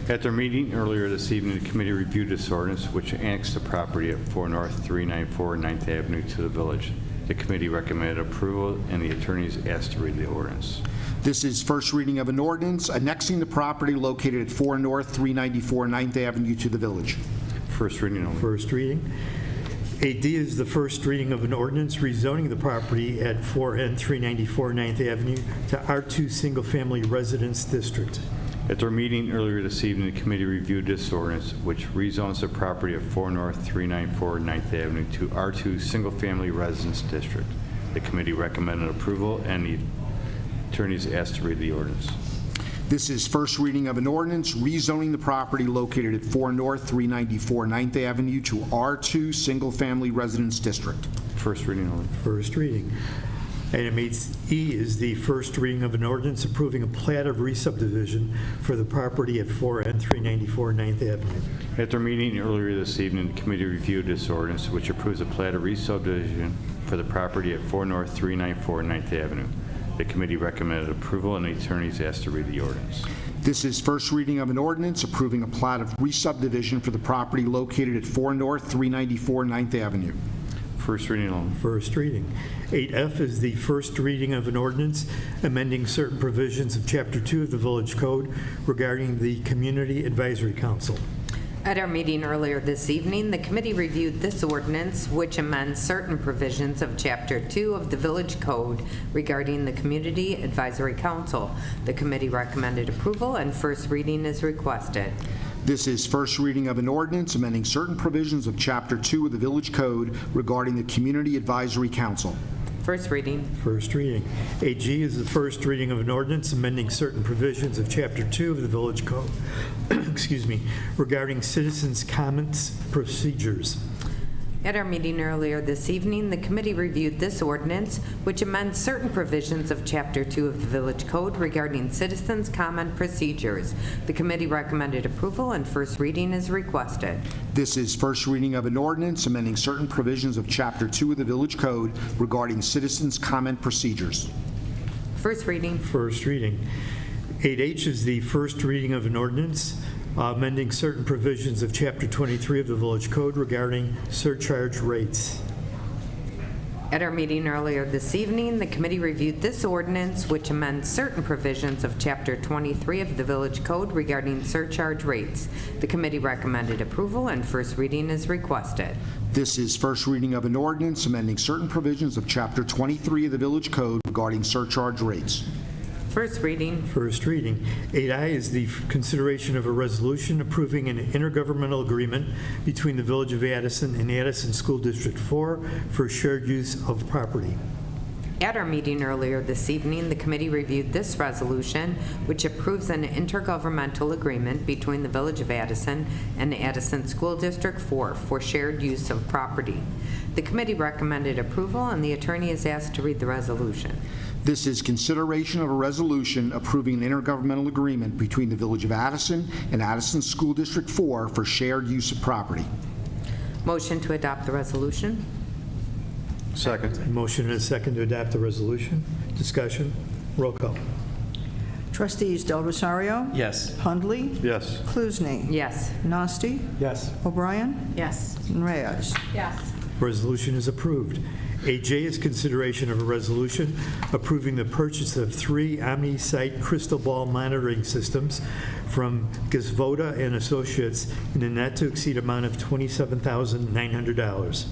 S3: At their meeting earlier this evening, the committee reviewed this ordinance, which annexed the property at 4 North 394 9th Avenue to the village. The committee recommended approval, and the attorneys asked to read the ordinance.
S15: This is first reading of an ordinance annexing the property located at 4 North 394 9th Avenue to the village.
S3: First reading only.
S5: First reading. 8D is the first reading of an ordinance rezoning the property at 4N 394 9th Avenue to R2 Single Family Residence District.
S3: At their meeting earlier this evening, the committee reviewed this ordinance, which rezones the property at 4 North 394 9th Avenue to R2 Single Family Residence District. The committee recommended approval, and the attorneys asked to read the ordinance.
S15: This is first reading of an ordinance rezoning the property located at 4 North 394 9th Avenue to R2 Single Family Residence District.
S3: First reading only.
S5: First reading. Item 8E is the first reading of an ordinance approving a plat of re-subdivision for the property at 4 and 394 9th Avenue.
S3: At their meeting earlier this evening, the committee reviewed this ordinance, which approves a plat of re-subdivision for the property at 4 North 394 9th Avenue. The committee recommended approval, and the attorney is asked to read the ordinance.
S15: This is first reading of an ordinance approving a plat of re-subdivision for the property located at 4 North 394 9th Avenue.
S3: First reading alone.
S5: First reading. 8F is the first reading of an ordinance amending certain provisions of Chapter 2 of the Village Code regarding the Community Advisory Council.
S1: At our meeting earlier this evening, the committee reviewed this ordinance, which amends certain provisions of Chapter 2 of the Village Code regarding the Community Advisory Council. The committee recommended approval, and first reading is requested.
S15: This is first reading of an ordinance amending certain provisions of Chapter 2 of the Village Code regarding the Community Advisory Council.
S1: First reading.
S5: First reading. 8G is the first reading of an ordinance amending certain provisions of Chapter 2 of the Village Code, excuse me, regarding citizens' comments procedures.
S1: At our meeting earlier this evening, the committee reviewed this ordinance, which amends certain provisions of Chapter 2 of the Village Code regarding citizens' comment procedures. The committee recommended approval, and first reading is requested.
S15: This is first reading of an ordinance amending certain provisions of Chapter 2 of the Village Code regarding citizens' comment procedures.
S1: First reading.
S5: First reading. 8H is the first reading of an ordinance amending certain provisions of Chapter 23 of the Village Code regarding surcharge rates.
S1: At our meeting earlier this evening, the committee reviewed this ordinance, which amends certain provisions of Chapter 23 of the Village Code regarding surcharge rates. The committee recommended approval, and first reading is requested.
S15: This is first reading of an ordinance amending certain provisions of Chapter 23 of the Village Code regarding surcharge rates.
S1: First reading.
S5: First reading. 8I is the consideration of a resolution approving an intergovernmental agreement between the Village of Addison and Addison School District 4 for shared use of property.
S1: At our meeting earlier this evening, the committee reviewed this resolution, which approves an intergovernmental agreement between the Village of Addison and the Addison School District 4 for shared use of property. The committee recommended approval, and the attorney is asked to read the resolution.
S15: This is consideration of a resolution approving an intergovernmental agreement between the Village of Addison and Addison School District 4 for shared use of property.
S1: Motion to adopt the resolution.
S3: Second.
S5: Motion and a second to adopt the resolution. Discussion. Roll call.
S12: Trustees Del Rosario?
S11: Yes.
S12: Hundley?
S3: Yes.
S12: Kluzny?
S1: Yes.
S12: Nasty?
S11: Yes.
S12: O'Brien?
S10: Yes.
S12: And Reyes?
S10: Yes.
S5: Resolution is approved. 8J is consideration of a resolution approving the purchase of 3 Omni-Site crystal ball monitoring systems from Gizvoda and Associates in a not-to-exceed amount of $27,900.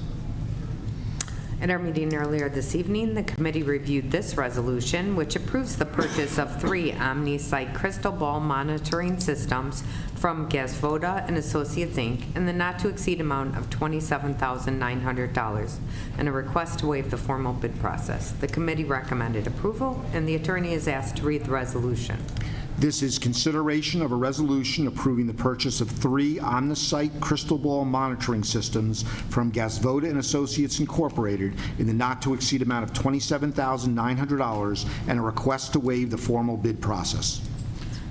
S1: At our meeting earlier this evening, the committee reviewed this resolution, which approves the purchase of 3 Omni-Site crystal ball monitoring systems from Gazvoda and Associates, Inc., in the not-to-exceed amount of $27,900, and a request to waive the formal bid process. The committee recommended approval, and the attorney is asked to read the resolution.
S15: This is consideration of a resolution approving the purchase of 3 on-the-site crystal ball monitoring systems from Gazvoda and Associates Incorporated in the not-to-exceed amount of $27,900 and a request to waive the formal bid process.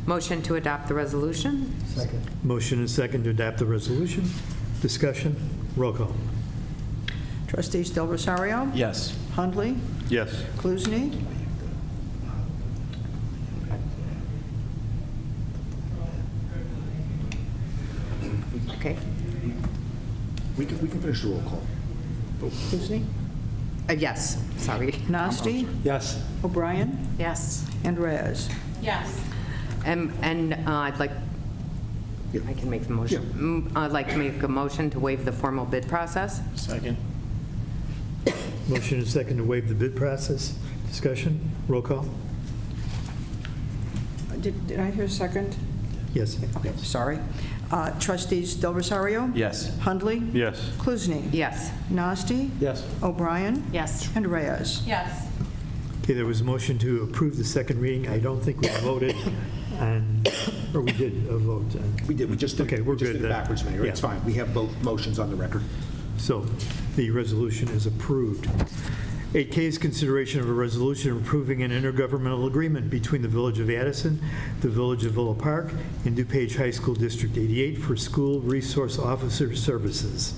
S1: Motion to adopt the resolution.
S5: Second. Motion and second to adopt the resolution. Discussion. Roll call.
S12: Trustees Del Rosario?
S11: Yes.
S12: Hundley?
S3: Yes.
S12: Kluzny?
S1: Okay.
S15: We can finish the roll call.
S12: Kluzny?
S1: Yes, sorry.
S12: Nasty?
S11: Yes.
S12: O'Brien?
S10: Yes.
S12: And Reyes?
S10: Yes.
S1: And I'd like, I can make the motion. I'd like to make a motion to waive the formal bid process.
S11: Second.
S5: Motion and second to waive the bid process. Discussion. Roll call.
S12: Did I hear a second?
S5: Yes.
S12: Okay, sorry. Trustees Del Rosario?
S11: Yes.
S12: Hundley?
S3: Yes.
S12: Kluzny?
S1: Yes.
S12: Nasty?
S11: Yes.
S12: O'Brien?
S10: Yes.
S12: And Reyes?
S10: Yes.
S5: Okay, there was a motion to approve the second reading. I don't think we voted on, or we did a vote on.
S15: We did. We just did,
S5: Okay, we're
S15: we just
S5: good
S15: did it
S5: then.
S15: backwards, Mayor. It's
S5: Yeah.
S15: fine. We have both motions on the record.
S5: So the resolution is approved. 8K is consideration of a resolution approving an intergovernmental agreement between the Village of Addison, the Village of Villa Park, and DuPage High School District 88 for school resource officer services.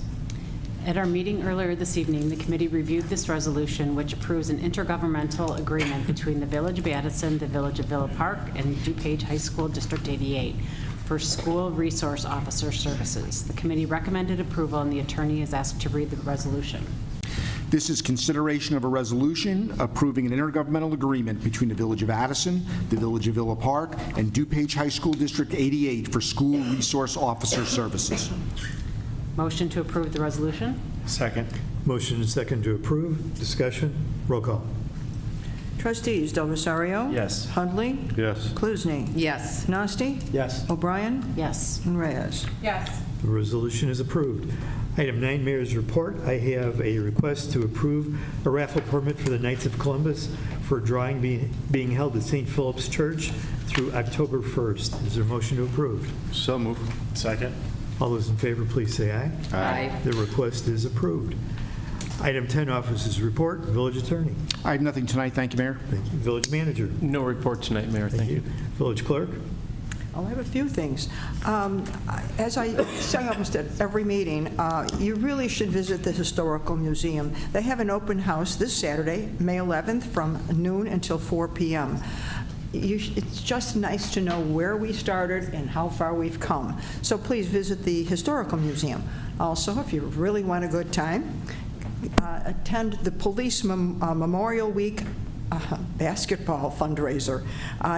S10: At our meeting earlier this evening, the committee reviewed this resolution, which approves an intergovernmental agreement between the Village of Addison, the Village of Villa Park, and DuPage High School District 88 for school resource officer services. The committee recommended approval, and the attorney is asked to read the resolution.
S15: This is consideration of a resolution approving an intergovernmental agreement between the Village of Addison, the Village of Villa Park, and DuPage High School District 88 for school resource officer services.
S10: Motion to approve the resolution?
S3: Second.
S5: Motion and second to approve. Discussion. Roll call.
S12: Trustees Del Rosario?
S3: Yes.
S12: Hundley?
S3: Yes.
S12: Kluzny?
S1: Yes.
S12: Nasty?
S8: Yes.
S12: O'Brien?
S10: Yes.
S12: And Reyes?
S10: Yes.
S5: The resolution is approved. Item 9, Mayor's Report. I have a request to approve a raffle permit for the Knights of Columbus for a drawing being held at St. Philip's Church through October 1st. Is there a motion to approve?
S3: So moved.
S5: Second. All those in favor, please say aye.
S1: Aye.
S5: The request is approved. Item 10, Officers Report. Village Attorney.
S15: I have nothing tonight, thank you, Mayor.
S5: Thank you. Village Manager.
S6: No report tonight, Mayor. Thank you.
S5: Village Clerk.
S12: I'll have a few things. As I say almost at every meeting, you really should visit the Historical Museum. They have an open house this Saturday, May 11th, from noon until 4 p.m. It's just nice to know where we started and how far we've come. So please visit the Historical Museum. Also, if you really want a good time, attend the Police Memorial Week basketball fundraiser.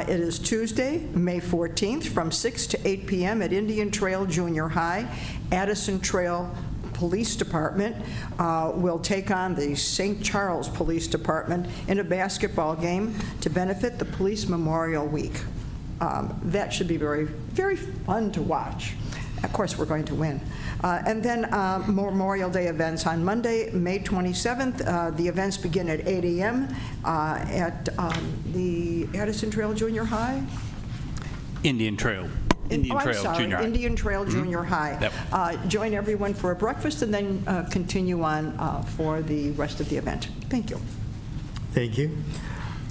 S12: It is Tuesday, May 14th, from 6 to 8 p.m. at Indian Trail Junior High. Addison Trail Police Department will take on the St. Charles Police Department in a basketball game to benefit the Police Memorial Week. That should be very, very fun to watch. Of course, we're going to win. And then Memorial Day events on Monday, May 27th. The events begin at 8 a.m. At the Addison Trail Junior High.
S11: Indian Trail Junior High.
S12: Indian Trail Junior High.
S11: Yep.
S12: Join everyone for a breakfast and then continue on for the rest of the event. Thank you.
S5: Thank you.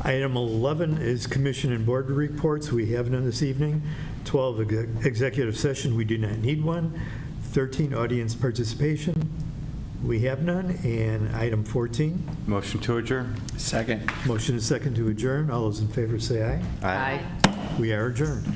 S5: Item 11 is Commission and Board reports. We have none this evening. 12, executive session. We do not need one. 13, audience participation. We have none. And item 14.
S3: Motion to adjourn.
S11: Second.
S5: Motion is second to adjourn. All those in favor say aye.
S1: Aye.
S5: We are adjourned.